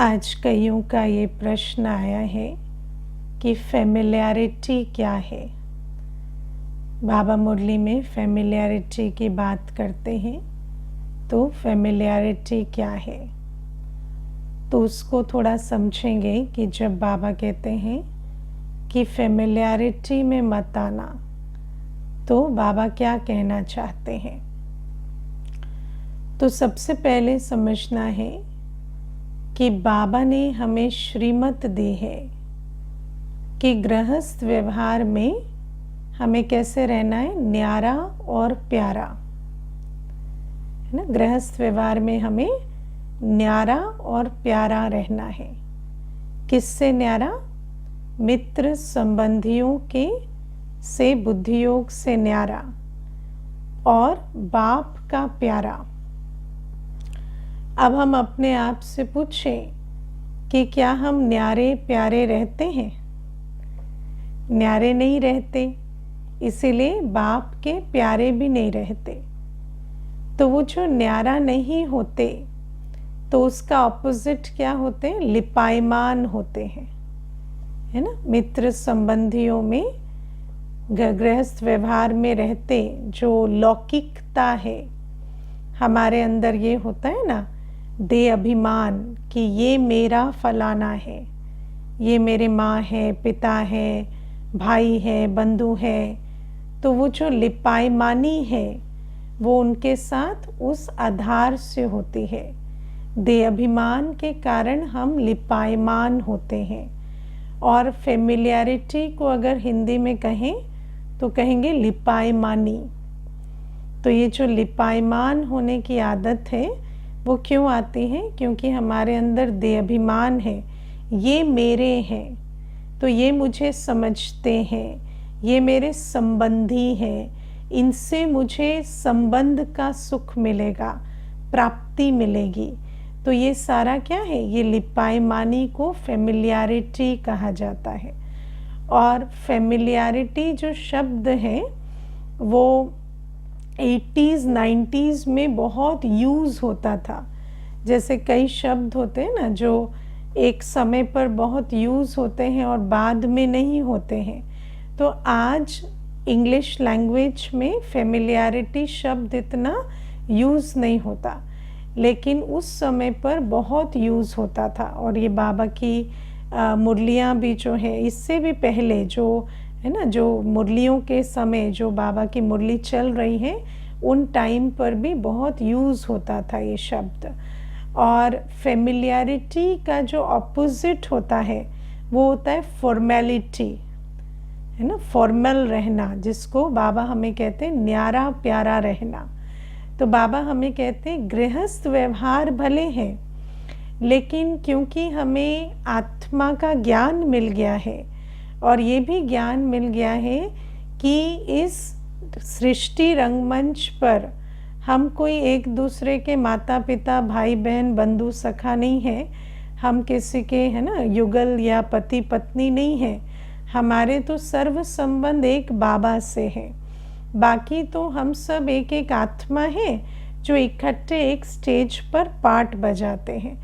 आज कईयों का ये प्रश्न आया है कि फेमिलियरिटी क्या है। बाबा मुरली में फेमिलियरिटी की बात करते हैं, तो फेमिलियरिटी क्या है, तो उसको थोड़ा समझेंगे कि जब बाबा कहते हैं कि फेमिलियरिटी में मत आना, तो बाबा क्या कहना चाहते हैं। तो सबसे पहले समझना है कि बाबा ने हमें श्रीमत दी है कि गृहस्थ व्यवहार में हमें कैसे रहना है, न्यारा और प्यारा, है ना। गृहस्थ व्यवहार में हमें न्यारा और प्यारा रहना है। किससे न्यारा? मित्र संबंधियों के से बुद्धि योग से न्यारा और बाप का प्यारा। अब हम अपने आप से पूछें कि क्या हम न्यारे प्यारे रहते हैं? न्यारे नहीं रहते, इसीलिए बाप के प्यारे भी नहीं रहते। तो वो जो न्यारा नहीं होते, तो उसका ऑपोजिट क्या होते हैं? लिपायमान होते हैं, है ना। मित्र संबंधियों में गृहस्थ व्यवहार में रहते जो लौकिकता है हमारे अंदर, ये होता है ना दे अभिमान कि ये मेरा फलाना है, ये मेरे माँ है, पिता है, भाई है, बंधु है। तो वो जो लिपायमानी है वो उनके साथ उस आधार से होती है। दे अभिमान के कारण हम लिपायमान होते हैं। और फेमिलियरिटी को अगर हिंदी में कहें तो कहेंगे लिपायमानी। तो ये जो लिपायमान होने की आदत है वो क्यों आती है? क्योंकि हमारे अंदर दे अभिमान है, ये मेरे हैं, तो ये मुझे समझते हैं, ये मेरे संबंधी हैं, इनसे मुझे संबंध का सुख मिलेगा, प्राप्ति मिलेगी। तो ये सारा क्या है? ये लिपायमानी को फेमिलियरिटी कहा जाता है। और फेमिलियरिटी जो शब्द है वो 80s 90s में बहुत यूज़ होता था। जैसे कई शब्द होते हैं ना जो एक समय पर बहुत यूज़ होते हैं और बाद में नहीं होते हैं। तो आज इंग्लिश लैंग्वेज में फेमिलियरिटी शब्द इतना यूज़ नहीं होता, लेकिन उस समय पर बहुत यूज़ होता था। और ये बाबा की मुरलियाँ भी जो है, इससे भी पहले जो है ना, जो मुरलियों के समय जो बाबा की मुरली चल रही है उन टाइम पर भी बहुत यूज़ होता था ये शब्द। और फेमिलियरिटी का जो ऑपोजिट होता है वो होता है फॉर्मेलिटी, है ना, फॉर्मल रहना, जिसको बाबा हमें कहते हैं न्यारा प्यारा रहना। तो बाबा हमें कहते हैं गृहस्थ व्यवहार भले हैं, लेकिन क्योंकि हमें आत्मा का ज्ञान मिल गया है और ये भी ज्ञान मिल गया है कि इस सृष्टि रंगमंच पर हम कोई एक दूसरे के माता पिता भाई बहन बंधु सखा नहीं है, हम किसी के, है ना, युगल या पति पत्नी नहीं है। हमारे तो सर्व संबंध एक बाबा से है। बाकी तो हम सब एक एक आत्मा है जो इकट्ठे एक स्टेज पर पार्ट बजाते हैं।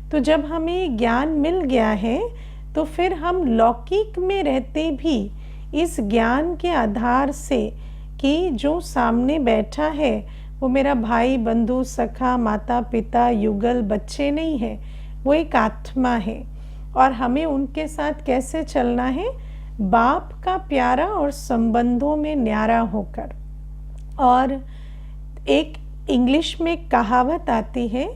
तो जब हमें ज्ञान मिल गया है तो फिर हम लौकिक में रहते भी इस ज्ञान के आधार से कि जो सामने बैठा है वो मेरा भाई बंधु सखा माता पिता युगल बच्चे नहीं है, वो एक आत्मा है। और हमें उनके साथ कैसे चलना है? बाप का प्यारा और संबंधों में न्यारा होकर। और एक इंग्लिश में कहावत आती है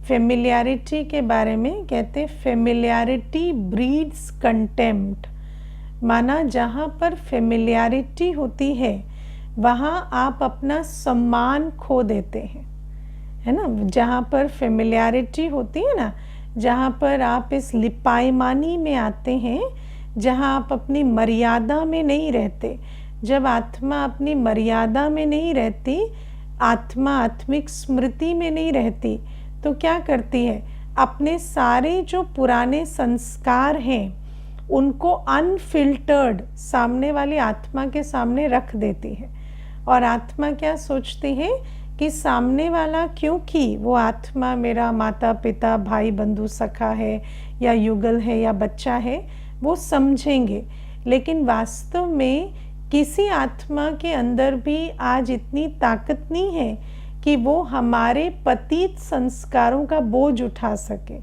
फेमिलियरिटी के बारे में, कहते हैं फेमिलियरिटी ब्रीड्स कंटेम्प्ट। माना जहाँ पर फेमिलियरिटी होती है वहाँ आप अपना सम्मान खो देते हैं, है ना। जहाँ पर फेमिलियरिटी होती है ना, जहाँ पर आप इस लिपायमानी में आते हैं, जहाँ आप अपनी मर्यादा में नहीं रहते। जब आत्मा अपनी मर्यादा में नहीं रहती, आत्मा आत्मिक स्मृति में नहीं रहती, तो क्या करती है? अपने सारे जो पुराने संस्कार हैं उनको अनफिल्टर्ड सामने वाली आत्मा के सामने रख देती है। और आत्मा क्या सोचती है कि सामने वाला, क्योंकि वो आत्मा मेरा माता पिता भाई बंधु सखा है या युगल है या बच्चा है, वो समझेंगे। लेकिन वास्तव में किसी आत्मा के अंदर भी आज इतनी ताकत नहीं है कि वो हमारे पतित संस्कारों का बोझ उठा सके।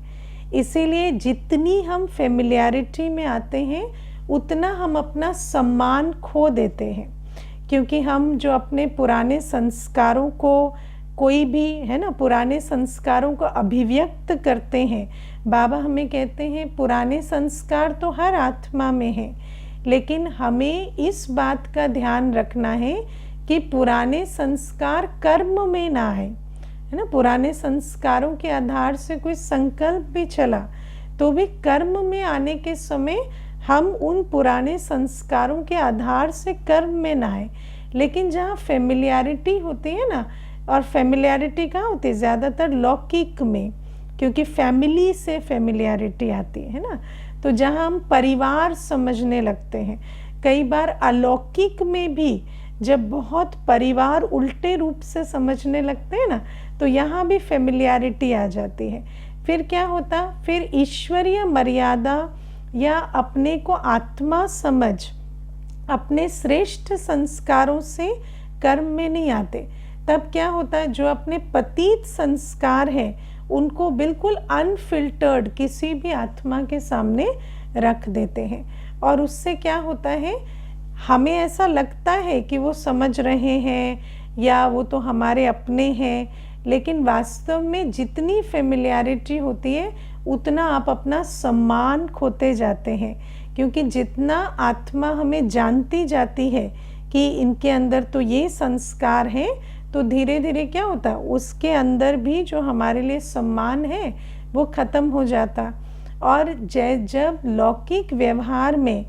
इसीलिए जितनी हम फेमिलियरिटी में आते हैं उतना हम अपना सम्मान खो देते हैं, क्योंकि हम जो अपने पुराने संस्कारों को, कोई भी है ना, पुराने संस्कारों को अभिव्यक्त करते हैं। बाबा हमें कहते हैं पुराने संस्कार तो हर आत्मा में है, लेकिन हमें इस बात का ध्यान रखना है कि पुराने संस्कार कर्म में ना आए, है ना। पुराने संस्कारों के आधार से कोई संकल्प भी चला तो भी कर्म में आने के समय हम उन पुराने संस्कारों के आधार से कर्म में ना आए। लेकिन जहाँ फेमिलियरिटी होती है ना, और फेमिलियरिटी कहाँ होती है, ज़्यादातर लौकिक में, क्योंकि फैमिली से फेमिलियरिटी आती है ना। तो जहाँ हम परिवार समझने लगते हैं, कई बार अलौकिक में भी जब बहुत परिवार उल्टे रूप से समझने लगते हैं ना, तो यहाँ भी फेमिलियरिटी आ जाती है। फिर क्या होता, फिर ईश्वरीय मर्यादा या अपने को आत्मा समझ अपने श्रेष्ठ संस्कारों से कर्म में नहीं आते। तब क्या होता है, जो अपने पतित संस्कार हैं उनको बिल्कुल अनफिल्टर्ड किसी भी आत्मा के सामने रख देते हैं, और उससे क्या होता है, हमें ऐसा लगता है कि वो समझ रहे हैं या वो तो हमारे अपने हैं, लेकिन वास्तव में जितनी फेमिलियरिटी होती है उतना आप अपना सम्मान खोते जाते हैं। क्योंकि जितना आत्मा हमें जानती जाती है कि इनके अंदर तो ये संस्कार हैं, तो धीरे धीरे क्या होता, उसके अंदर भी जो हमारे लिए सम्मान है वो ख़त्म हो जाता। और जब लौकिक व्यवहार में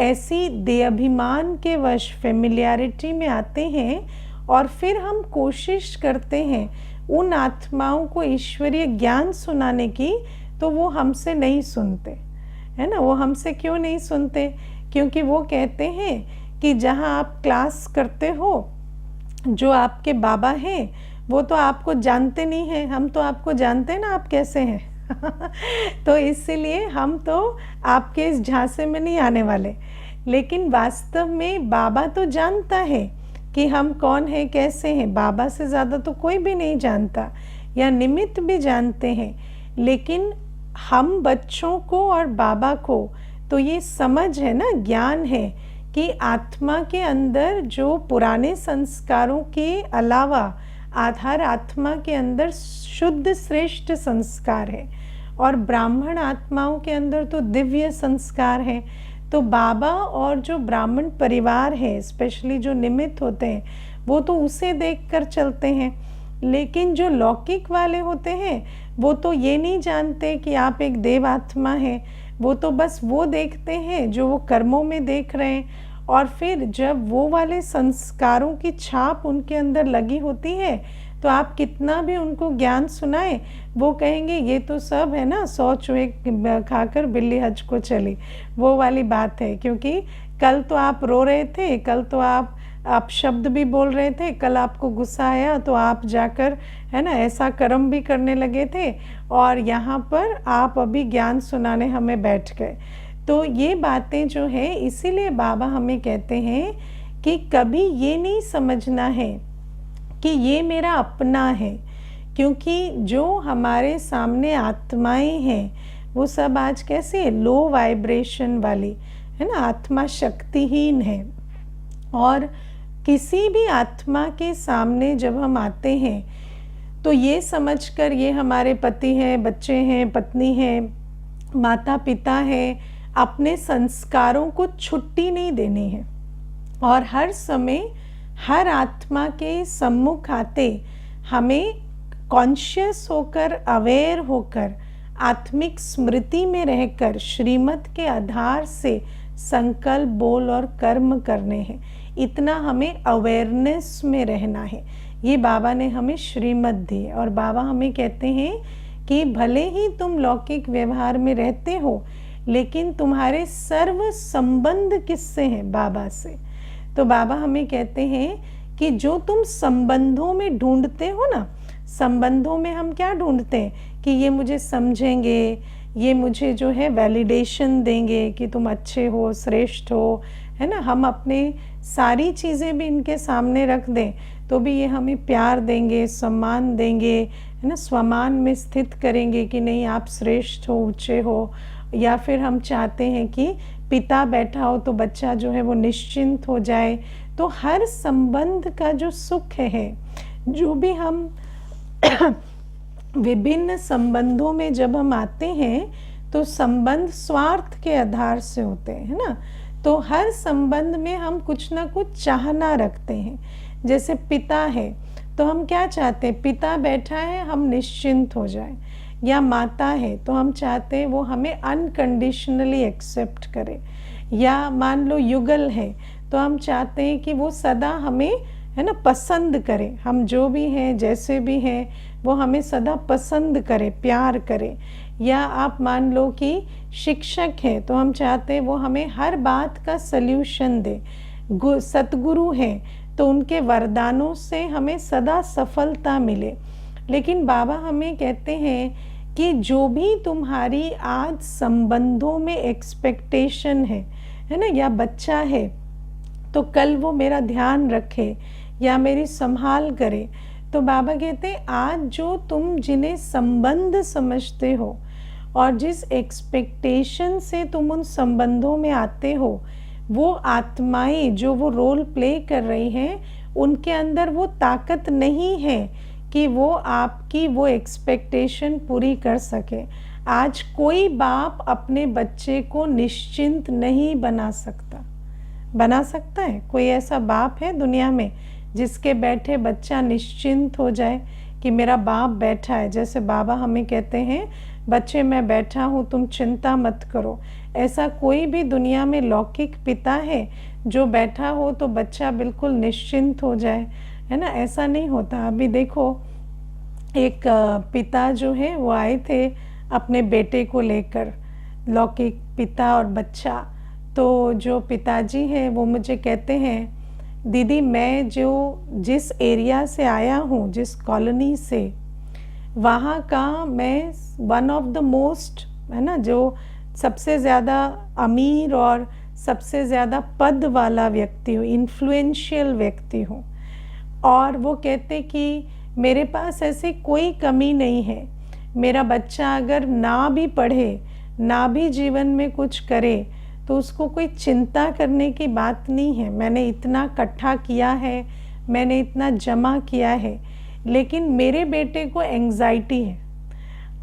ऐसी देहाभिमान के वश फेमिलियरिटी में आते हैं और फिर हम कोशिश करते हैं उन आत्माओं को ईश्वरीय ज्ञान सुनाने की, तो वो हमसे नहीं सुनते, है ना। वो हमसे क्यों नहीं सुनते, क्योंकि वो कहते हैं कि जहाँ आप क्लास करते हो, जो आपके बाबा हैं वो तो आपको जानते नहीं हैं, हम तो आपको जानते हैं ना आप कैसे हैं तो इसीलिए हम तो आपके इस झांसे में नहीं आने वाले। लेकिन वास्तव में बाबा तो जानता है कि हम कौन हैं, कैसे हैं। बाबा से ज़्यादा तो कोई भी नहीं जानता, या निमित्त भी जानते हैं। लेकिन हम बच्चों को और बाबा को तो ये समझ है ना, ज्ञान है कि आत्मा के अंदर जो पुराने संस्कारों के अलावा आधार आत्मा के अंदर शुद्ध श्रेष्ठ संस्कार है, और ब्राह्मण आत्माओं के अंदर तो दिव्य संस्कार है। तो बाबा और जो ब्राह्मण परिवार है, स्पेशली जो निमित्त होते हैं, वो तो उसे देखकर चलते हैं। लेकिन जो लौकिक वाले होते हैं वो तो ये नहीं जानते कि आप एक देव आत्मा है, वो तो बस वो देखते हैं जो वो कर्मों में देख रहे हैं। और फिर जब वो वाले संस्कारों की छाप उनके अंदर लगी होती है, तो आप कितना भी उनको ज्ञान सुनाए, वो कहेंगे ये तो सब है ना, 100 चूहे खाकर बिल्ली हज को चली, वो वाली बात है। क्योंकि कल तो आप रो रहे थे, कल तो आप शब्द भी बोल रहे थे, कल आपको गुस्सा आया तो आप जाकर, है ना, ऐसा कर्म भी करने लगे थे, और यहाँ पर आप अभी ज्ञान सुनाने हमें बैठ गए। तो ये बातें जो है, इसीलिए बाबा हमें कहते हैं कि कभी ये नहीं समझना है कि ये मेरा अपना है, क्योंकि जो हमारे सामने आत्माएं हैं वो सब आज कैसे लो वाइब्रेशन वाली, है ना, आत्मा शक्तिहीन है। और किसी भी आत्मा के सामने जब हम आते हैं तो ये समझकर ये हमारे पति हैं, बच्चे हैं, पत्नी हैं, माता पिता हैं, अपने संस्कारों को छुट्टी नहीं देनी है। और हर समय हर आत्मा के सम्मुख आते हमें कॉन्शियस होकर, अवेयर होकर, आत्मिक स्मृति में रहकर श्रीमत के आधार से संकल्प, बोल और कर्म करने हैं। इतना हमें अवेयरनेस में रहना है। ये बाबा ने हमें श्रीमत दी, और बाबा हमें कहते हैं कि भले ही तुम लौकिक व्यवहार में रहते हो, लेकिन तुम्हारे सर्व संबंध किससे हैं? बाबा से। तो बाबा हमें कहते हैं कि जो तुम संबंधों में ढूंढते हो ना, संबंधों में हम क्या ढूंढते हैं कि ये मुझे समझेंगे, ये मुझे जो है वैलिडेशन देंगे कि तुम अच्छे हो, श्रेष्ठ हो, है ना। हम अपने सारी चीज़ें भी इनके सामने रख दें तो भी ये हमें प्यार देंगे, सम्मान देंगे, है ना, स्वमान में स्थित करेंगे कि नहीं आप श्रेष्ठ हो, ऊंचे हो। या फिर हम चाहते हैं कि पिता बैठा हो तो बच्चा जो है वो निश्चिंत हो जाए। तो हर संबंध का जो सुख है, जो भी हम विभिन्न संबंधों में जब हम आते हैं तो संबंध स्वार्थ के आधार से होते हैं, है ना। तो हर संबंध में हम कुछ ना कुछ चाहना रखते हैं। जैसे पिता है तो हम क्या चाहते हैं, पिता बैठा है हम निश्चिंत हो जाए। या माता है तो हम चाहते हैं वो हमें अनकंडीशनली एक्सेप्ट करे। या मान लो युगल है तो हम चाहते हैं कि वो सदा हमें, है ना, पसंद करे। हम जो भी हैं, जैसे भी हैं, वो हमें सदा पसंद करे, प्यार करे। या आप मान लो कि शिक्षक है तो हम चाहते हैं वो हमें हर बात का सल्यूशन दे। सतगुरु हैं तो उनके वरदानों से हमें सदा सफलता मिले। लेकिन बाबा हमें कहते हैं कि जो भी तुम्हारी आज संबंधों में एक्सपेक्टेशन है ना, या बच्चा है तो कल वो मेरा ध्यान रखे या मेरी संभाल करे। तो बाबा कहते हैं आज जो तुम जिन्हें संबंध समझते हो और जिस एक्सपेक्टेशन से तुम उन संबंधों में आते हो, वो आत्माएं जो वो रोल प्ले कर रही हैं, उनके अंदर वो ताकत नहीं है कि वो आपकी वो एक्सपेक्टेशन पूरी कर सके। आज कोई बाप अपने बच्चे को निश्चिंत नहीं बना सकता। बना सकता है? कोई ऐसा बाप है दुनिया में जिसके बैठे बच्चा निश्चिंत हो जाए कि मेरा बाप बैठा है? जैसे बाबा हमें कहते हैं बच्चे मैं बैठा हूँ, तुम चिंता मत करो। ऐसा कोई भी दुनिया में लौकिक पिता है जो बैठा हो तो बच्चा बिल्कुल निश्चिंत हो जाए, है ना? ऐसा नहीं होता। अभी देखो एक पिता जो है वो आए थे अपने बेटे को लेकर, लौकिक पिता और बच्चा। तो जो पिताजी हैं वो मुझे कहते हैं दीदी मैं जिस एरिया से आया हूँ, जिस कॉलोनी से, वहाँ का मैं वन ऑफ द मोस्ट, है ना, जो सबसे ज़्यादा अमीर और सबसे ज़्यादा पद वाला व्यक्ति हूँ, इन्फ्लुएंशियल व्यक्ति हूँ। और वो कहते कि मेरे पास ऐसी कोई कमी नहीं है। मेरा बच्चा अगर ना भी पढ़े, ना भी जीवन में कुछ करे तो उसको कोई चिंता करने की बात नहीं है। मैंने इतना इकट्ठा किया है, मैंने इतना जमा किया है, लेकिन मेरे बेटे को एंग्जाइटी है।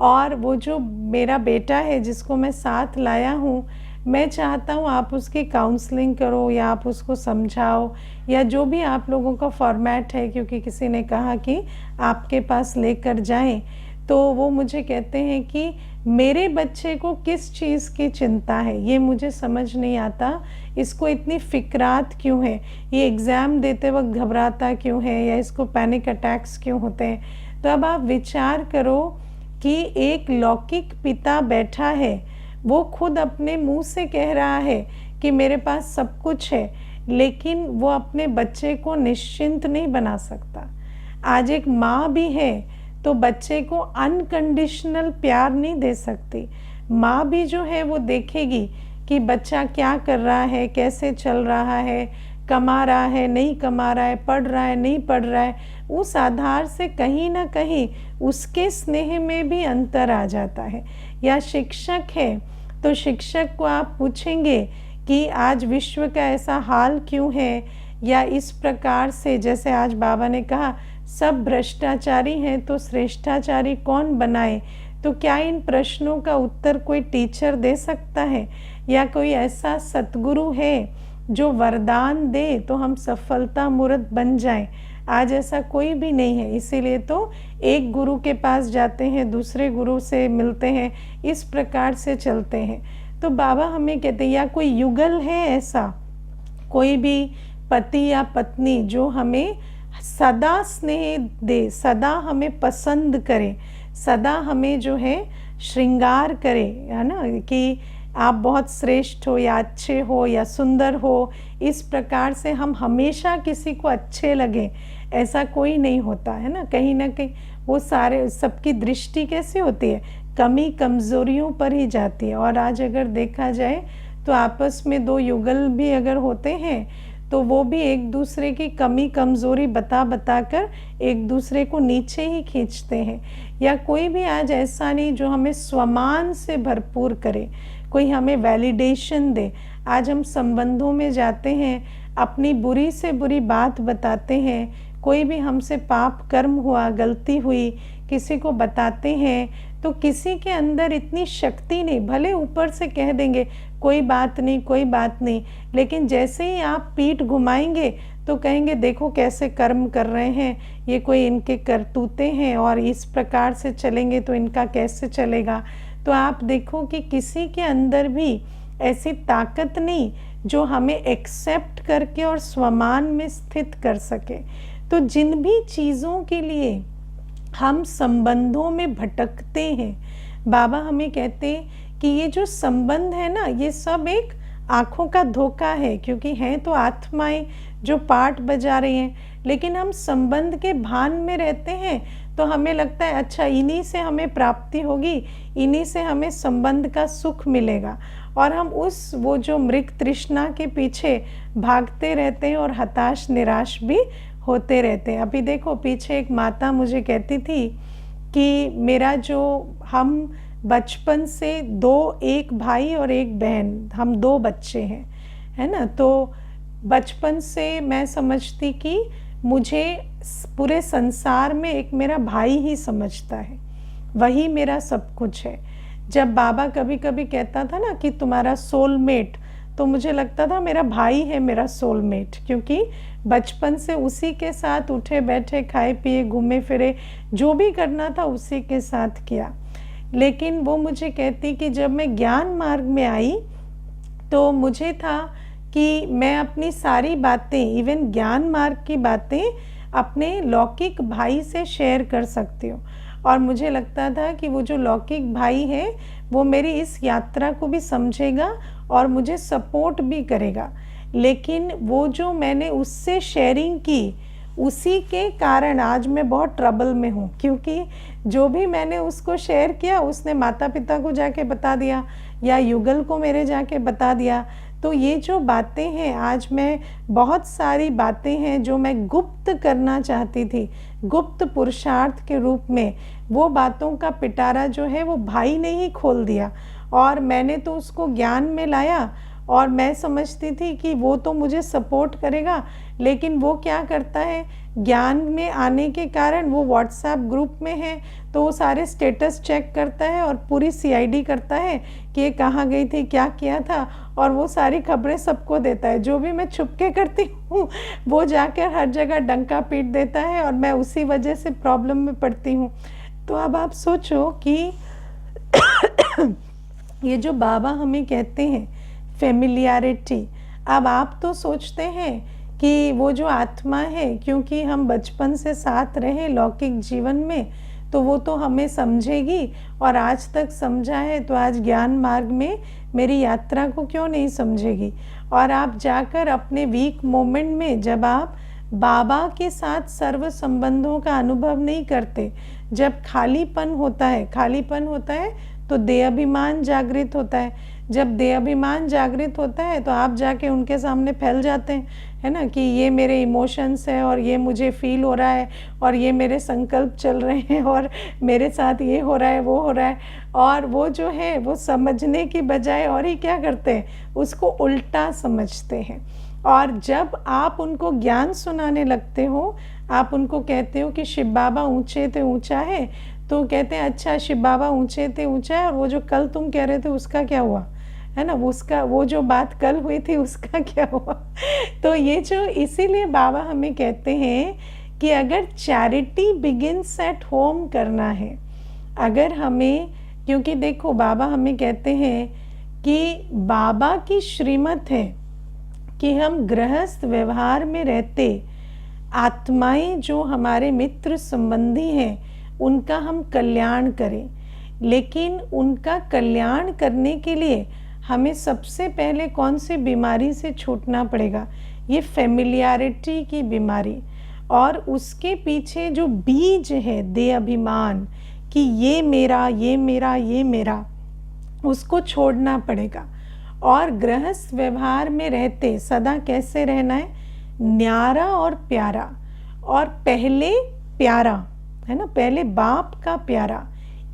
और वो जो मेरा बेटा है जिसको मैं साथ लाया हूँ, मैं चाहता हूँ आप उसकी काउंसलिंग करो या आप उसको समझाओ या जो भी आप लोगों का फॉर्मेट है, क्योंकि किसी ने कहा कि आपके पास लेकर जाएं। तो वो मुझे कहते हैं कि मेरे बच्चे को किस चीज़ की चिंता है ये मुझे समझ नहीं आता, इसको इतनी फिक्रात क्यों है, ये एग्ज़ाम देते वक्त घबराता क्यों है, या इसको पैनिक अटैक्स क्यों होते हैं। तो अब आप विचार करो कि एक लौकिक पिता बैठा है, वो खुद अपने मुंह से कह रहा है कि मेरे पास सब कुछ है, लेकिन वो अपने बच्चे को निश्चिंत नहीं बना सकता। आज एक माँ भी है तो बच्चे को अनकंडीशनल प्यार नहीं दे सकती। माँ भी जो है वो देखेगी कि बच्चा क्या कर रहा है, कैसे चल रहा है, कमा रहा है, नहीं कमा रहा है, पढ़ रहा है, नहीं पढ़ रहा है। उस आधार से कहीं ना कहीं उसके स्नेह में भी अंतर आ जाता है। या शिक्षक है तो शिक्षक को आप पूछेंगे कि आज विश्व का ऐसा हाल क्यों है, या इस प्रकार से जैसे आज बाबा ने कहा सब भ्रष्टाचारी हैं तो श्रेष्ठाचारी कौन बनाए, तो क्या इन प्रश्नों का उत्तर कोई टीचर दे सकता है, या कोई ऐसा सतगुरु है जो वरदान दे तो हम सफलता मूर्त बन जाएं? आज ऐसा कोई भी नहीं है। इसीलिए तो एक गुरु के पास जाते हैं, दूसरे गुरु से मिलते हैं, इस प्रकार से चलते हैं। तो बाबा हमें कहते हैं या कोई युगल है ऐसा, कोई भी पति या पत्नी जो हमें सदा स्नेह दे, सदा हमें पसंद करे, सदा हमें जो है श्रृंगार करे, है ना, कि आप बहुत श्रेष्ठ हो या अच्छे हो या सुंदर हो, इस प्रकार से हम हमेशा किसी को अच्छे लगे ऐसा कोई नहीं होता है ना। कहीं ना कहीं वो सारे सबकी दृष्टि कैसी होती है, कमी कमज़ोरियों पर ही जाती है। और आज अगर देखा जाए तो आपस में दो युगल भी अगर होते हैं तो वो भी एक दूसरे की कमी कमज़ोरी बता बता कर एक दूसरे को नीचे ही खींचते हैं। या कोई भी आज ऐसा नहीं जो हमें स्वमान से भरपूर करे, कोई हमें वैलिडेशन दे। आज हम संबंधों में जाते हैं, अपनी बुरी से बुरी बात बताते हैं, कोई भी हमसे पाप कर्म हुआ, गलती हुई, किसी को बताते हैं तो किसी के अंदर इतनी शक्ति नहीं, भले ऊपर से कह देंगे कोई बात नहीं कोई बात नहीं, लेकिन जैसे ही आप पीठ घुमाएंगे तो कहेंगे देखो कैसे कर्म कर रहे हैं, ये कोई इनके करतूते हैं और इस प्रकार से चलेंगे तो इनका कैसे चलेगा। तो आप देखो कि किसी के अंदर भी ऐसी ताकत नहीं जो हमें एक्सेप्ट करके और स्वमान में स्थित कर सके। तो जिन भी चीज़ों के लिए हम संबंधों में भटकते हैं, बाबा हमें कहते हैं कि ये जो संबंध है ना, ये सब एक आँखों का धोखा है, क्योंकि हैं तो आत्माएं जो पाठ बजा रही हैं, लेकिन हम संबंध के भान में रहते हैं तो हमें लगता है अच्छा इन्हीं से हमें प्राप्ति होगी, इन्हीं से हमें संबंध का सुख मिलेगा, और हम वो जो मृग तृष्णा के पीछे भागते रहते हैं और हताश निराश भी होते रहते हैं। अभी देखो पीछे एक माता मुझे कहती थी कि मेरा जो हम बचपन से एक भाई और एक बहन, हम 2 बच्चे हैं, है ना। तो बचपन से मैं समझती कि मुझे पूरे संसार में एक मेरा भाई ही समझता है, वही मेरा सब कुछ है। जब बाबा कभी कभी कहता था ना कि तुम्हारा सोलमेट, तो मुझे लगता था मेरा भाई है मेरा सोलमेट, क्योंकि बचपन से उसी के साथ उठे बैठे, खाए पिए, घूमे फिरे, जो भी करना था उसी के साथ किया। लेकिन वो मुझे कहती कि जब मैं ज्ञान मार्ग में आई तो मुझे था कि मैं अपनी सारी बातें, इवन ज्ञान मार्ग की बातें, अपने लौकिक भाई से शेयर कर सकती हूँ। और मुझे लगता था कि वो जो लौकिक भाई है वो मेरी इस यात्रा को भी समझेगा और मुझे सपोर्ट भी करेगा। लेकिन वो जो मैंने उससे शेयरिंग की, उसी के कारण आज मैं बहुत ट्रबल में हूँ, क्योंकि जो भी मैंने उसको शेयर किया उसने माता पिता को जाके बता दिया या युगल को मेरे जाके बता दिया। तो ये जो बातें हैं, आज मैं बहुत सारी बातें हैं जो मैं गुप्त करना चाहती थी, गुप्त पुरुषार्थ के रूप में, वो बातों का पिटारा जो है वो भाई ने ही खोल दिया। और मैंने तो उसको ज्ञान में लाया और मैं समझती थी कि वो तो मुझे सपोर्ट करेगा, लेकिन वो क्या करता है, ज्ञान में आने के कारण वो व्हाट्सएप ग्रुप में है तो वो सारे स्टेटस चेक करता है और पूरी सीआईडी करता है कि ये कहाँ गई थी, क्या किया था, और वो सारी खबरें सबको देता है। जो भी मैं छुपके करती हूँ वो जाकर हर जगह डंका पीट देता है और मैं उसी वजह से प्रॉब्लम में पड़ती हूँ। तो अब आप सोचो कि ये जो बाबा हमें कहते हैं फेमिलियरिटी, अब आप तो सोचते हैं कि वो जो आत्मा है, क्योंकि हम बचपन से साथ रहे लौकिक जीवन में, तो वो तो हमें समझेगी और आज तक समझा है, तो आज ज्ञान मार्ग में मेरी यात्रा को क्यों नहीं समझेगी। और आप जाकर अपने वीक मोमेंट में, जब आप बाबा के साथ सर्व संबंधों का अनुभव नहीं करते, जब खालीपन होता है तो देहाभिमान जागृत होता है। जब देहाभिमान जागृत होता है तो आप जाके उनके सामने फैल जाते हैं, है ना, कि ये मेरे इमोशंस है और ये मुझे फील हो रहा है और ये मेरे संकल्प चल रहे हैं और मेरे साथ ये हो रहा है वो हो रहा है। और वो जो है वो समझने की बजाय और ही क्या करते हैं, उसको उल्टा समझते हैं। और जब आप उनको ज्ञान सुनाने लगते हो, आप उनको कहते हो कि शिव बाबा ऊँचे थे ऊँचा है, तो कहते हैं अच्छा शिव बाबा ऊँचे थे ऊँचा है, और वो जो कल तुम कह रहे थे उसका क्या हुआ, है ना, उसका वो जो बात कल हुई थी उसका क्या हुआ। तो ये जो, इसीलिए बाबा हमें कहते हैं कि अगर चैरिटी बिगिंस एट होम करना है, अगर हमें, क्योंकि देखो बाबा हमें कहते हैं कि बाबा की श्रीमत है कि हम गृहस्थ व्यवहार में रहते आत्माएं जो हमारे मित्र संबंधी हैं उनका हम कल्याण करें, लेकिन उनका कल्याण करने के लिए हमें सबसे पहले कौन सी बीमारी से छूटना पड़ेगा? ये फेमिलियरिटी की बीमारी, और उसके पीछे जो बीज है दे अभिमान कि ये मेरा, ये मेरा, ये मेरा, उसको छोड़ना पड़ेगा। और गृहस्थ व्यवहार में रहते सदा कैसे रहना है? न्यारा और प्यारा। और पहले प्यारा है ना, पहले बाप का प्यारा,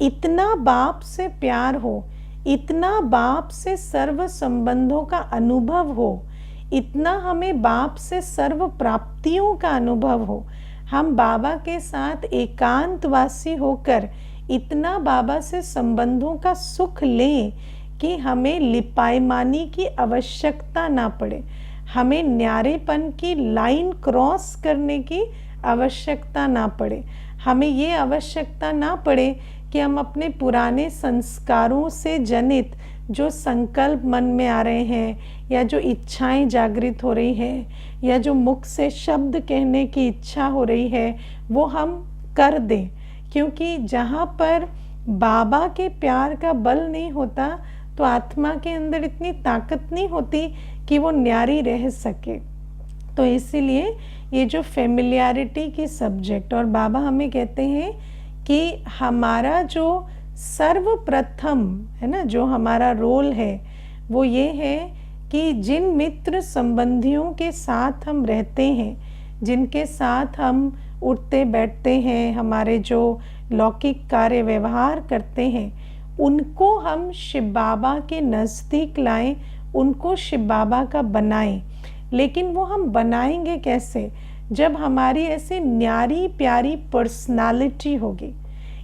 इतना बाप से प्यार हो, इतना बाप से सर्व संबंधों का अनुभव हो, इतना हमें बाप से सर्व प्राप्तियों का अनुभव हो, हम बाबा के साथ एकांतवासी होकर इतना बाबा से संबंधों का सुख लें कि हमें लिपायमानी की आवश्यकता ना पड़े, हमें न्यारेपन की लाइन क्रॉस करने की आवश्यकता ना पड़े, हमें ये आवश्यकता ना पड़े कि हम अपने पुराने संस्कारों से जनित जो संकल्प मन में आ रहे हैं, या जो इच्छाएं जागृत हो रही हैं, या जो मुख से शब्द कहने की इच्छा हो रही है, वो हम कर दें। क्योंकि जहाँ पर बाबा के प्यार का बल नहीं होता तो आत्मा के अंदर इतनी ताकत नहीं होती कि वो न्यारी रह सके। तो इसीलिए ये जो फेमिलियरिटी की सब्जेक्ट, और बाबा हमें कहते हैं कि हमारा जो सर्वप्रथम है ना, जो हमारा रोल है वो ये है कि जिन मित्र संबंधियों के साथ हम रहते हैं, जिनके साथ हम उठते बैठते हैं, हमारे जो लौकिक कार्य व्यवहार करते हैं, उनको हम शिव बाबा के नज़दीक लाएं, उनको शिव बाबा का बनाएं। लेकिन वो हम बनाएंगे कैसे? जब हमारी ऐसी न्यारी प्यारी पर्सनालिटी होगी।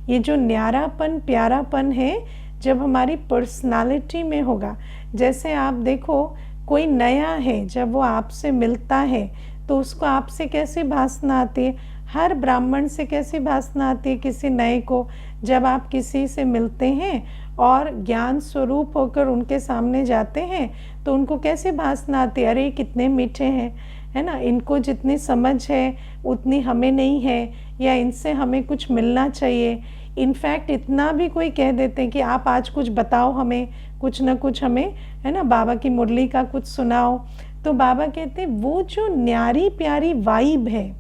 ये जो न्यारापन प्यारापन है जब हमारी पर्सनालिटी में होगा। जैसे आप देखो, कोई नया है, जब वो आपसे मिलता है तो उसको आपसे कैसी भासना आती है? हर ब्राह्मण से कैसी भासना आती है किसी नए को? जब आप किसी से मिलते हैं और ज्ञान स्वरूप होकर उनके सामने जाते हैं तो उनको कैसी भासना आती है? अरे कितने मीठे हैं, है ना, इनको जितनी समझ है उतनी हमें नहीं है, या इनसे हमें कुछ मिलना चाहिए। इनफैक्ट इतना भी कोई कह देते हैं कि आप आज कुछ बताओ हमें, कुछ ना कुछ हमें, है ना, बाबा की मुरली का कुछ सुनाओ। तो बाबा कहते हैं वो जो न्यारी प्यारी वाइब है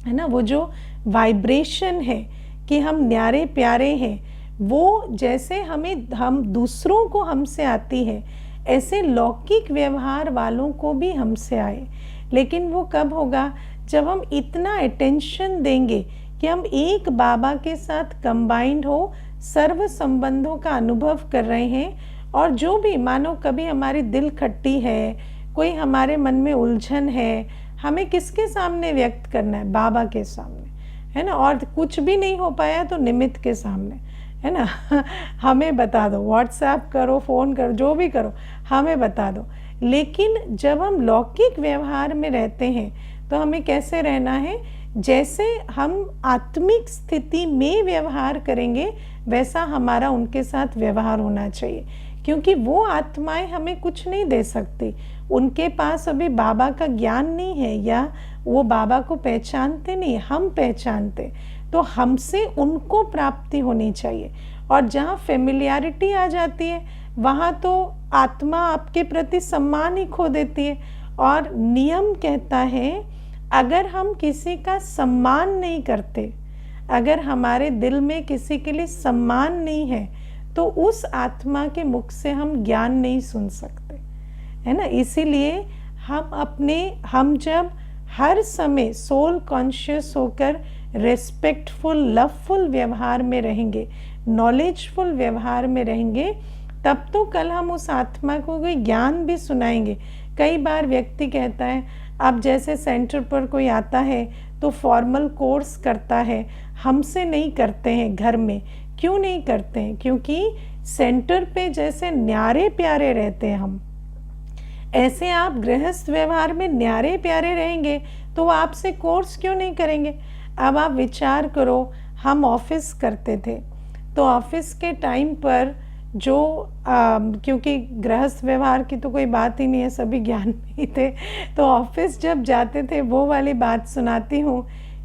ना, वो जो वाइब्रेशन है कि हम न्यारे प्यारे हैं, वो जैसे हम दूसरों को हमसे आती है, ऐसे लौकिक व्यवहार वालों को भी हमसे आए। लेकिन वो कब होगा? जब हम इतना अटेंशन देंगे कि हम एक बाबा के साथ कंबाइंड हो, सर्व संबंधों का अनुभव कर रहे हैं, और जो भी मानो कभी हमारी दिल खट्टी है, कोई हमारे मन में उलझन है, हमें किसके सामने व्यक्त करना है? बाबा के सामने, है ना। और कुछ भी नहीं हो पाया तो निमित्त के सामने, है ना। हमें बता दो, व्हाट्सएप करो, फ़ोन करो, जो भी करो, हमें बता दो। लेकिन जब हम लौकिक व्यवहार में रहते हैं तो हमें कैसे रहना है? जैसे हम आत्मिक स्थिति में व्यवहार करेंगे वैसा हमारा उनके साथ व्यवहार होना चाहिए। क्योंकि वो आत्माएं हमें कुछ नहीं दे सकती, उनके पास अभी बाबा का ज्ञान नहीं है, या वो बाबा को पहचानते नहीं, हम पहचानते। तो हमसे उनको प्राप्ति होनी चाहिए। और जहाँ फेमिलियरिटी आ जाती है वहाँ तो आत्मा आपके प्रति सम्मान ही खो देती है। और नियम कहता है अगर हम किसी का सम्मान नहीं करते, अगर हमारे दिल में किसी के लिए सम्मान नहीं है, तो उस आत्मा के मुख से हम ज्ञान नहीं सुन सकते, है ना। इसीलिए हम जब हर समय सोल कॉन्शियस होकर रेस्पेक्टफुल लवफुल व्यवहार में रहेंगे, नॉलेजफुल व्यवहार में रहेंगे, तब तो कल हम उस आत्मा को कोई ज्ञान भी सुनाएंगे। कई बार व्यक्ति कहता है, अब जैसे सेंटर पर कोई आता है तो फॉर्मल कोर्स करता है, हमसे नहीं करते हैं घर में। क्यों नहीं करते हैं? क्योंकि सेंटर पे जैसे न्यारे प्यारे रहते हैं हम, ऐसे आप गृहस्थ व्यवहार में न्यारे प्यारे रहेंगे तो वो आपसे कोर्स क्यों नहीं करेंगे? अब आप विचार करो, हम ऑफिस करते थे तो ऑफिस के टाइम पर जो क्योंकि गृहस्थ व्यवहार की तो कोई बात ही नहीं है, सभी ज्ञान में ही थे, तो ऑफिस जब जाते थे वो वाली बात सुनाती हूँ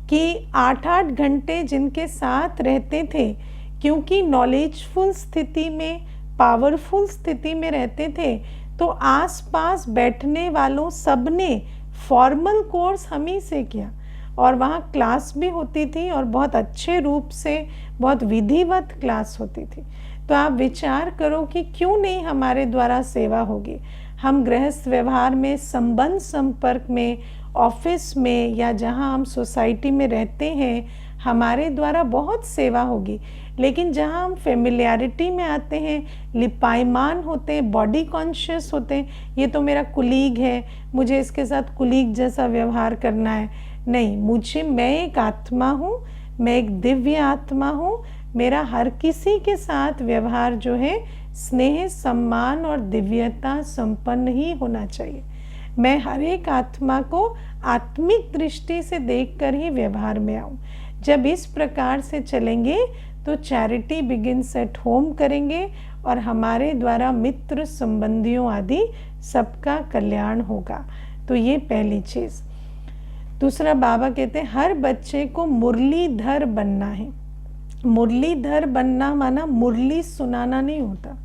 कि 8-8 घंटे जिनके साथ रहते थे, क्योंकि नॉलेजफुल स्थिति में पावरफुल स्थिति में रहते थे तो आसपास बैठने वालों सबने फॉर्मल कोर्स हम ही से किया और वहाँ क्लास भी होती थी और बहुत अच्छे रूप से बहुत विधिवत क्लास होती थी। तो आप विचार करो कि क्यों नहीं हमारे द्वारा सेवा होगी। हम गृहस्थ व्यवहार में, संबंध संपर्क में, ऑफिस में या जहाँ हम सोसाइटी में रहते हैं, हमारे द्वारा बहुत सेवा होगी। लेकिन जहाँ हम फेमिलियरिटी में आते हैं, लिपायमान होते हैं, बॉडी कॉन्शियस होते हैं, ये तो मेरा कुलीग है, मुझे इसके साथ कुलीग जैसा व्यवहार करना है। नहीं, मैं एक आत्मा हूँ, मैं एक दिव्य आत्मा हूँ। मेरा हर किसी के साथ व्यवहार जो है स्नेह, सम्मान और दिव्यता संपन्न ही होना चाहिए। मैं हर एक आत्मा को आत्मिक दृष्टि से देखकर ही व्यवहार में आऊँ। जब इस प्रकार से चलेंगे तो चैरिटी बिगिन्स एट होम करेंगे और हमारे द्वारा मित्र, संबंधियों आदि सबका कल्याण होगा। तो ये पहली चीज़। दूसरा, बाबा कहते हैं हर बच्चे को मुरलीधर बनना है। मुरलीधर बनना माना मुरली सुनाना नहीं होता।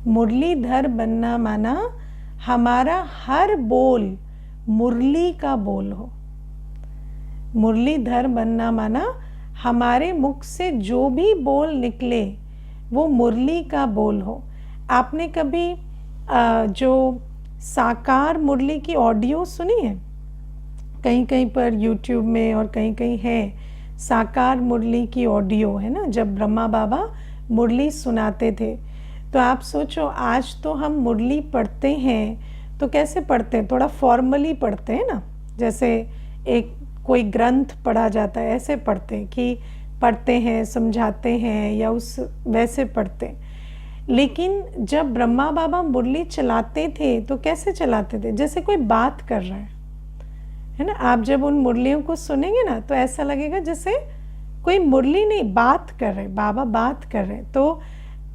मुरलीधर बनना माना हमारा हर बोल मुरली का बोल हो। मुरलीधर बनना माना हमारे मुख से जो भी बोल निकले वो मुरली का बोल हो। आपने कभी जो साकार मुरली की ऑडियो सुनी है? कहीं कहीं पर यूट्यूब में और कहीं कहीं है साकार मुरली की ऑडियो, है ना, जब ब्रह्मा बाबा मुरली सुनाते थे। तो आप सोचो, आज तो हम मुरली पढ़ते हैं तो कैसे पढ़ते हैं? थोड़ा फॉर्मली पढ़ते हैं ना, जैसे एक कोई ग्रंथ पढ़ा जाता है ऐसे पढ़ते हैं कि पढ़ते हैं, समझाते हैं या उस वैसे पढ़ते हैं। लेकिन जब ब्रह्मा बाबा मुरली चलाते थे तो कैसे चलाते थे? जैसे कोई बात कर रहा है ना। आप जब उन मुरलियों को सुनेंगे ना तो ऐसा लगेगा जैसे कोई मुरली नहीं, बात कर रहे, बाबा बात कर रहे। तो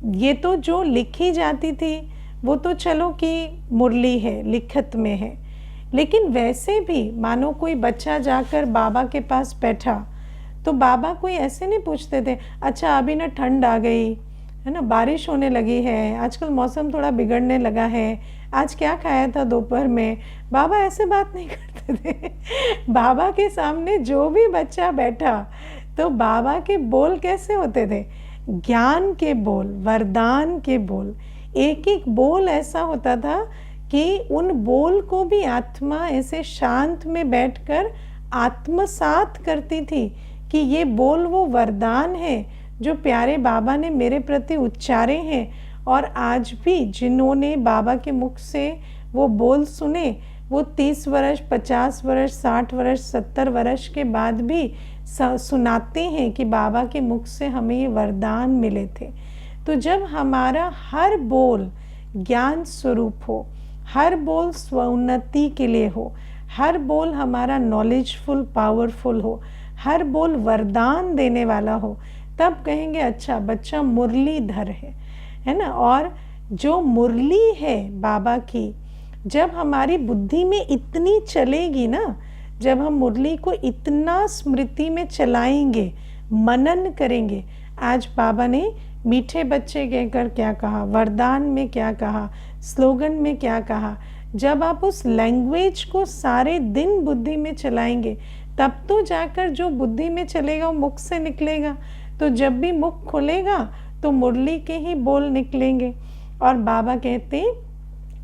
ये तो जो लिखी जाती थी वो तो चलो कि मुरली है, लिखत में है, लेकिन वैसे भी मानो कोई बच्चा जाकर बाबा के पास बैठा तो बाबा कोई ऐसे नहीं पूछते थे, अच्छा अभी ना ठंड आ गई है ना, बारिश होने लगी है, आजकल मौसम थोड़ा बिगड़ने लगा है, आज क्या खाया था दोपहर में। बाबा ऐसे बात नहीं करते थे। बाबा के सामने जो भी बच्चा बैठा तो बाबा के बोल कैसे होते थे? ज्ञान के बोल, वरदान के बोल। एक एक बोल ऐसा होता था कि उन बोल को भी आत्मा ऐसे शांत में बैठकर आत्मसात करती थी कि ये बोल वो वरदान है जो प्यारे बाबा ने मेरे प्रति उच्चारे हैं। और आज भी जिन्होंने बाबा के मुख से वो बोल सुने वो 30 वर्ष, 50 वर्ष, 60 वर्ष, 70 वर्ष के बाद भी सुनाते हैं कि बाबा के मुख से हमें ये वरदान मिले थे। तो जब हमारा हर बोल ज्ञान स्वरूप हो, हर बोल स्वोन्नति के लिए हो, हर बोल हमारा नॉलेजफुल, पावरफुल हो, हर बोल वरदान देने वाला हो, तब कहेंगे अच्छा बच्चा मुरलीधर है ना। और जो मुरली है बाबा की, जब हमारी बुद्धि में इतनी चलेगी ना, जब हम मुरली को इतना स्मृति में चलाएंगे, मनन करेंगे। आज बाबा ने मीठे बच्चे कहकर क्या कहा, वरदान में क्या कहा, स्लोगन में क्या कहा, जब आप उस लैंग्वेज को सारे दिन बुद्धि में चलाएंगे तब तो जाकर जो बुद्धि में चलेगा वो मुख से निकलेगा। तो जब भी मुख खुलेगा तो मुरली के ही बोल निकलेंगे। और बाबा कहते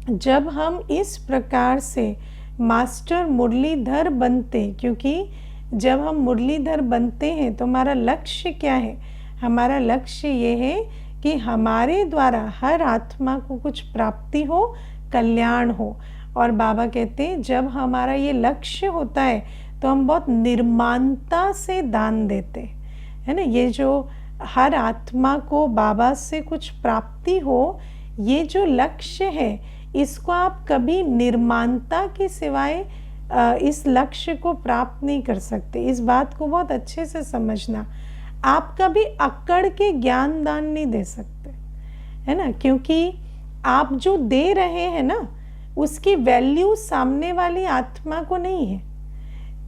जब हम इस प्रकार से मास्टर मुरलीधर बनते, क्योंकि जब हम मुरलीधर बनते हैं तो हमारा लक्ष्य क्या है? हमारा लक्ष्य ये है कि हमारे द्वारा हर आत्मा को कुछ प्राप्ति हो, कल्याण हो। और बाबा कहते हैं जब हमारा ये लक्ष्य होता है तो हम बहुत निर्माणता से दान देते है ना। ये जो हर आत्मा को बाबा से कुछ प्राप्ति हो, ये जो लक्ष्य है इसको आप कभी निर्माणता के सिवाय इस लक्ष्य को प्राप्त नहीं कर सकते। इस बात को बहुत अच्छे से समझना। आप कभी अकड़ के ज्ञान दान नहीं दे सकते है ना, क्योंकि आप जो दे रहे हैं ना उसकी वैल्यू सामने वाली आत्मा को नहीं है।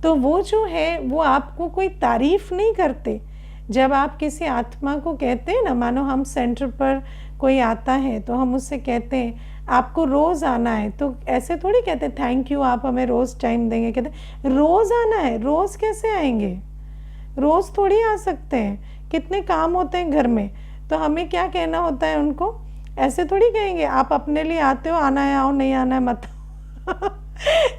तो वो जो है वो आपको कोई तारीफ नहीं करते। जब आप किसी आत्मा को कहते हैं ना, मानो हम सेंटर पर कोई आता है तो हम उससे कहते हैं आपको रोज़ आना है, तो ऐसे थोड़ी कहते थैंक यू आप हमें रोज़ टाइम देंगे, कहते रोज़ आना है। रोज़ कैसे आएंगे, रोज़ थोड़ी आ सकते हैं, कितने काम होते हैं घर में। तो हमें क्या कहना होता है उनको, ऐसे थोड़ी कहेंगे आप अपने लिए आते हो, आना है आओ, नहीं आना है मत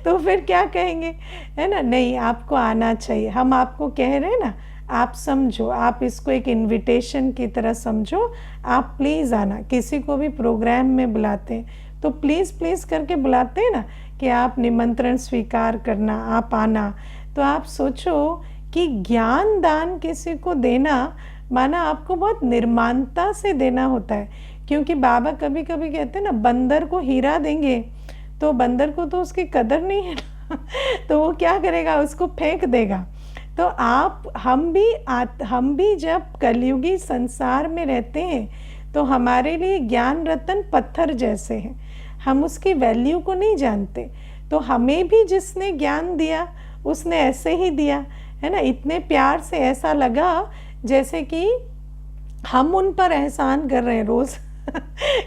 तो फिर क्या कहेंगे, है ना, नहीं आपको आना चाहिए। हम आपको कह रहे हैं ना, आप समझो, आप इसको एक इनविटेशन की तरह समझो, आप प्लीज़ आना। किसी को भी प्रोग्राम में बुलाते हैं तो प्लीज़ प्लीज़ करके बुलाते हैं ना, कि आप निमंत्रण स्वीकार करना, आप आना। तो आप सोचो कि ज्ञान दान किसी को देना माना आपको बहुत निर्माणता से देना होता है। क्योंकि बाबा कभी कभी कहते हैं ना, बंदर को हीरा देंगे तो बंदर को तो उसकी कदर नहीं है ना तो वो क्या करेगा, उसको फेंक देगा। तो हम भी जब कलयुगी संसार में रहते हैं तो हमारे लिए ज्ञान रतन पत्थर जैसे हैं, हम उसकी वैल्यू को नहीं जानते। तो हमें भी जिसने ज्ञान दिया उसने ऐसे ही दिया, है ना, इतने प्यार से, ऐसा लगा जैसे कि हम उन पर एहसान कर रहे हैं। रोज़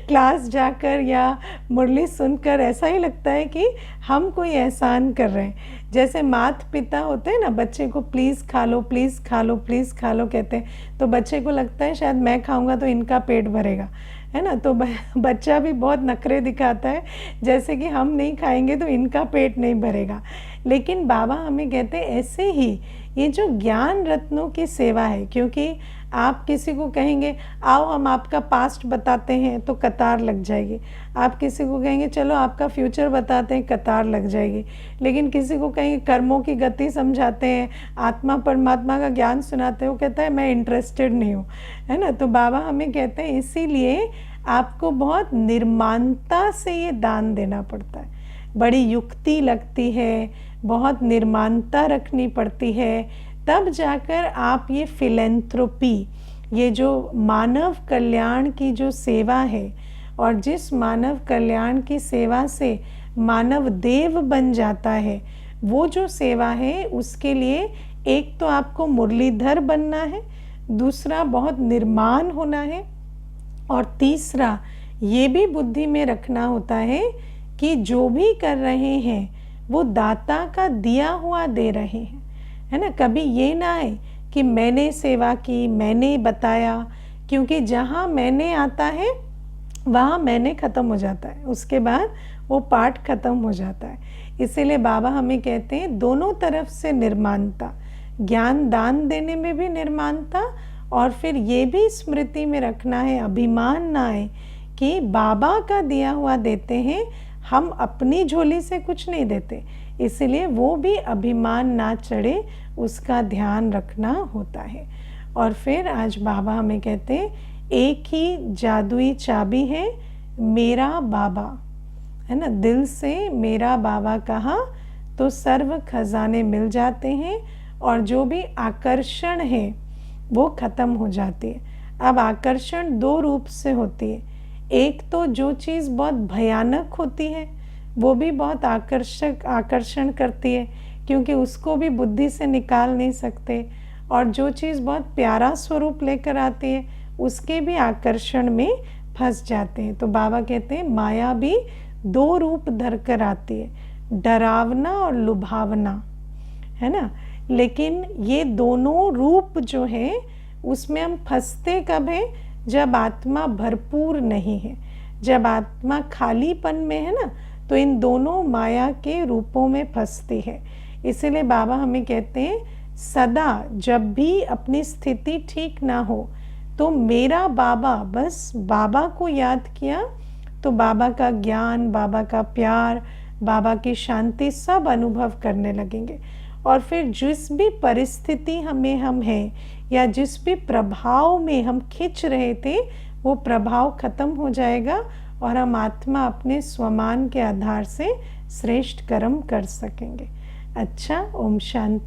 क्लास जाकर या मुरली सुनकर ऐसा ही लगता है कि हम कोई एहसान कर रहे हैं। जैसे माता पिता होते हैं ना, बच्चे को प्लीज़ खा लो, प्लीज़ खा लो, प्लीज़ खा लो कहते हैं, तो बच्चे को लगता है शायद मैं खाऊंगा तो इनका पेट भरेगा, है ना। तो बच्चा भी बहुत नखरे दिखाता है, जैसे कि हम नहीं खाएंगे तो इनका पेट नहीं भरेगा। लेकिन बाबा हमें कहते हैं ऐसे ही ये जो ज्ञान रत्नों की सेवा है, क्योंकि आप किसी को कहेंगे आओ हम आपका पास्ट बताते हैं तो कतार लग जाएगी, आप किसी को कहेंगे चलो आपका फ्यूचर बताते हैं, कतार लग जाएगी। लेकिन किसी को कहेंगे कर्मों की गति समझाते हैं, आत्मा परमात्मा का ज्ञान सुनाते हैं, वो कहता है मैं इंटरेस्टेड नहीं हूँ, है ना। तो बाबा हमें कहते हैं इसीलिए आपको बहुत निर्माणता से ये दान देना पड़ता है, बड़ी युक्ति लगती है, बहुत निर्माणता रखनी पड़ती है, तब जाकर आप ये फिलैंथ्रोपी, ये जो मानव कल्याण की जो सेवा है, और जिस मानव कल्याण की सेवा से मानव देव बन जाता है, वो जो सेवा है उसके लिए एक तो आपको मुरलीधर बनना है, दूसरा बहुत निर्माण होना है, और तीसरा ये भी बुद्धि में रखना होता है कि जो भी कर रहे हैं वो दाता का दिया हुआ दे रहे हैं, है ना। कभी ये ना आए कि मैंने सेवा की, मैंने बताया, क्योंकि जहाँ मैंने आता है वहाँ मैंने ख़त्म हो जाता है, उसके बाद वो पाठ ख़त्म हो जाता है। इसीलिए बाबा हमें कहते हैं दोनों तरफ से निर्माणता, ज्ञान दान देने में भी निर्माणता, और फिर ये भी स्मृति में रखना है, अभिमान ना आए कि बाबा का दिया हुआ देते हैं, हम अपनी झोली से कुछ नहीं देते, इसलिए वो भी अभिमान ना चढ़े, उसका ध्यान रखना होता है। और फिर आज बाबा हमें कहते हैं एक ही जादुई चाबी है, मेरा बाबा, है ना। दिल से मेरा बाबा कहा तो सर्व खजाने मिल जाते हैं, और जो भी आकर्षण है वो ख़त्म हो जाती है। अब आकर्षण दो रूप से होती है, एक तो जो चीज़ बहुत भयानक होती है वो भी बहुत आकर्षण करती है, क्योंकि उसको भी बुद्धि से निकाल नहीं सकते, और जो चीज़ बहुत प्यारा स्वरूप लेकर आती है उसके भी आकर्षण में फंस जाते हैं। तो बाबा कहते हैं माया भी दो रूप धर कर आती है, डरावना और लुभावना, है ना। लेकिन ये दोनों रूप जो है उसमें हम फंसते कब है, जब आत्मा भरपूर नहीं है, जब आत्मा खालीपन में है ना, तो इन दोनों माया के रूपों में फंसती है। इसीलिए बाबा हमें कहते हैं सदा जब भी अपनी स्थिति ठीक ना हो तो मेरा बाबा, बस बाबा को याद किया तो बाबा का ज्ञान, बाबा का प्यार, बाबा की शांति सब अनुभव करने लगेंगे। और फिर जिस भी परिस्थिति हम हैं, या जिस भी प्रभाव में हम खिंच रहे थे, वो प्रभाव खत्म हो जाएगा, और हम आत्मा अपने स्वमान के आधार से श्रेष्ठ कर्म कर सकेंगे। अच्छा, ओम शांति।